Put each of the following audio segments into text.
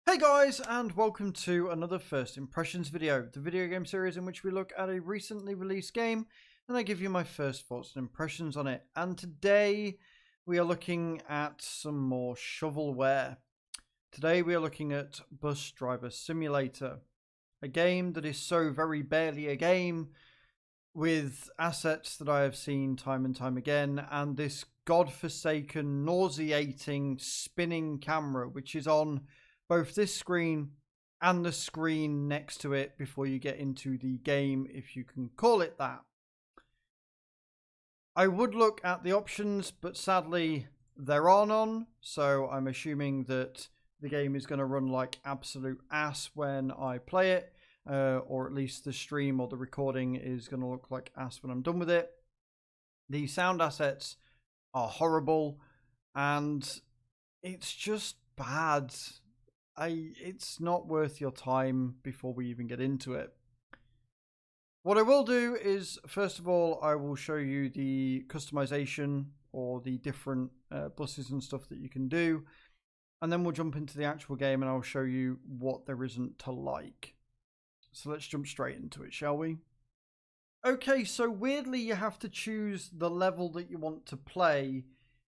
Hey guys, and welcome to another First Impressions video, the video game series in which we look at a recently released game and I give you my first thoughts and impressions on it. And today we are looking at some more shovelware. Today we are looking at Bus Driver Simulator, a game that is so very barely a game, with assets that I have seen time and time again, and this godforsaken, nauseating, spinning camera, which is on both this screen and the screen next to it before you get into the game, if you can call it that. I would look at the options, but sadly there are none, so I'm assuming that the game is going to run like absolute ass when I play it, or at least the stream or the recording is going to look like ass when I'm done with it. The sound assets are horrible, and it's just bad. It's not worth your time before we even get into it. What I will do is, first of all, I will show you the customization or the different buses and stuff that you can do. And then we'll jump into the actual game and I'll show you what there isn't to like. So let's jump straight into it, shall we? Okay, so weirdly you have to choose the level that you want to play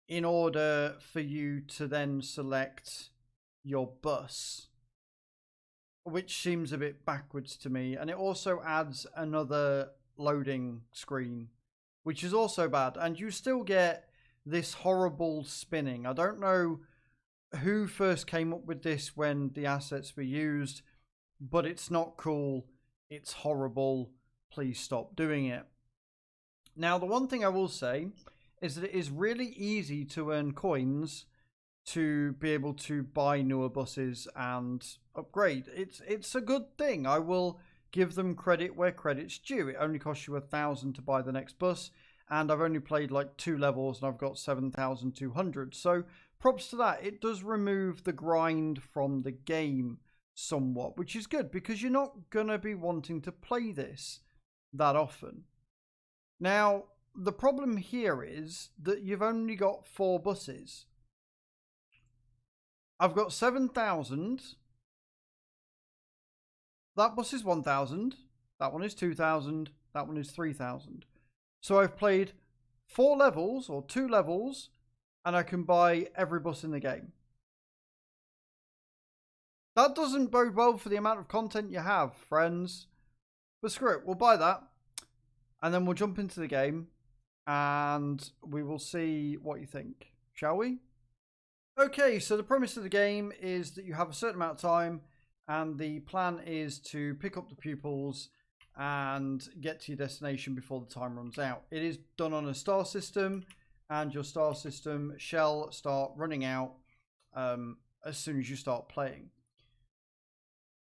in order for you to then select your bus, which seems a bit backwards to me. And it also adds another loading screen, which is also bad, and you still get this horrible spinning. I don't know who first came up with this when the assets were used, but it's not cool, it's horrible, please stop doing it. Now, the one thing I will say is that it is really easy to earn coins to be able to buy newer buses and upgrade. It's a good thing. I will give them credit where credit's due. It only costs you 1,000 to buy the next bus, and I've only played like 2 levels and I've got 7,200. So props to that. It does remove the grind from the game somewhat, which is good because you're not gonna be wanting to play this that often. Now, the problem here is that you've only got 4 buses. I've got 7,000. That bus is 1,000. That one is 2,000. That one is 3,000. So I've played 4 levels or 2 levels, and I can buy every bus in the game. That doesn't bode well for the amount of content you have, friends. But screw it, we'll buy that. And then we'll jump into the game, and we will see what you think. Shall we? Okay, so the premise of the game is that you have a certain amount of time, and the plan is to pick up the pupils and get to your destination before the time runs out. It is done on a star system, and your star system shall start running out as soon as you start playing.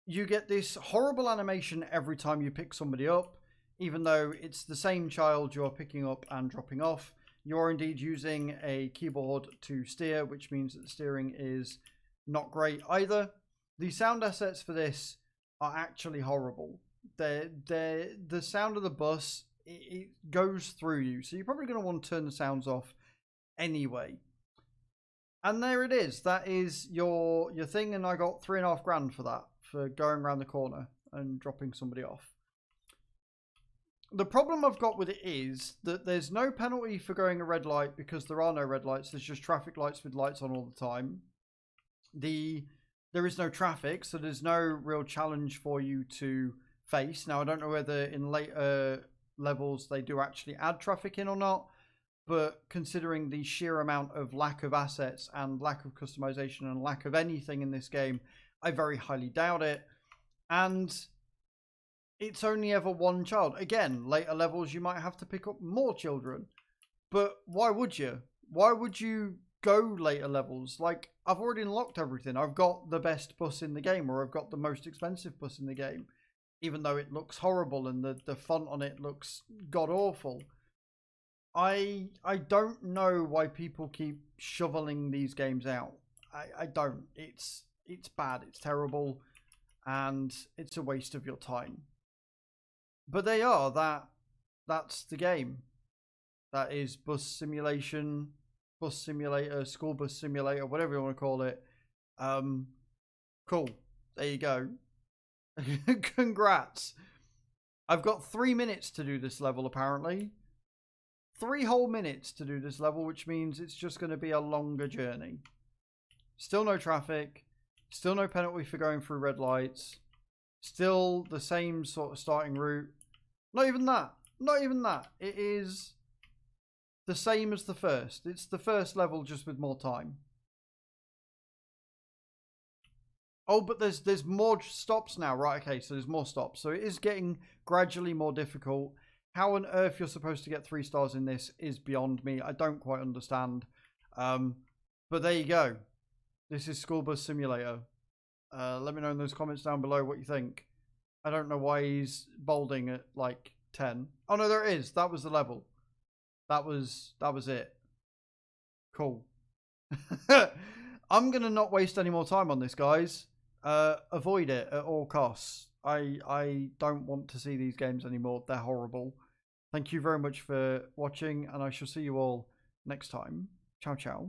You get this horrible animation every time you pick somebody up, even though it's the same child you're picking up and dropping off. You're indeed using a keyboard to steer, which means that the steering is not great either. The sound assets for this are actually horrible. The sound of the bus, it goes through you, so you're probably going to want to turn the sounds off anyway. And there it is. That is your thing, and I got 3.5 grand for that, for going around the corner and dropping somebody off. The problem I've got with it is that there's no penalty for going a red light because there are no red lights. There's just traffic lights with lights on all the time. There is no traffic, so there's no real challenge for you to face. Now, I don't know whether in later levels they do actually add traffic in or not, but considering the sheer amount of lack of assets and lack of customization and lack of anything in this game, I very highly doubt it. And it's only ever one child. Again, later levels you might have to pick up more children. But why would you? Why would you go later levels? Like, I've already unlocked everything. I've got the best bus in the game, or I've got the most expensive bus in the game. Even though it looks horrible and the font on it looks god-awful. I don't know why people keep shoveling these games out. I don't. It's bad. It's terrible. And it's a waste of your time. But they are. That's the game. That is bus simulation, bus simulator, school bus simulator, whatever you want to call it. Cool. There you go. Congrats. I've got 3 minutes to do this level, apparently. 3 whole minutes to do this level, which means it's just going to be a longer journey. Still no traffic. Still no penalty for going through red lights. Still the same sort of starting route. Not even that. Not even that. It is the same as the first. It's the first level just with more time. Oh, but there's more stops now. Right, okay, so there's more stops. So it is getting gradually more difficult. How on earth you're supposed to get 3 stars in this is beyond me. I don't quite understand. But there you go. This is School Bus Simulator. Let me know in those comments down below what you think. I don't know why he's bolding at like 10. Oh no, there it is. That was the level. That was it. Cool. I'm gonna not waste any more time on this, guys. Avoid it at all costs. I don't want to see these games anymore. They're horrible. Thank you very much for watching, and I shall see you all next time. Ciao, ciao.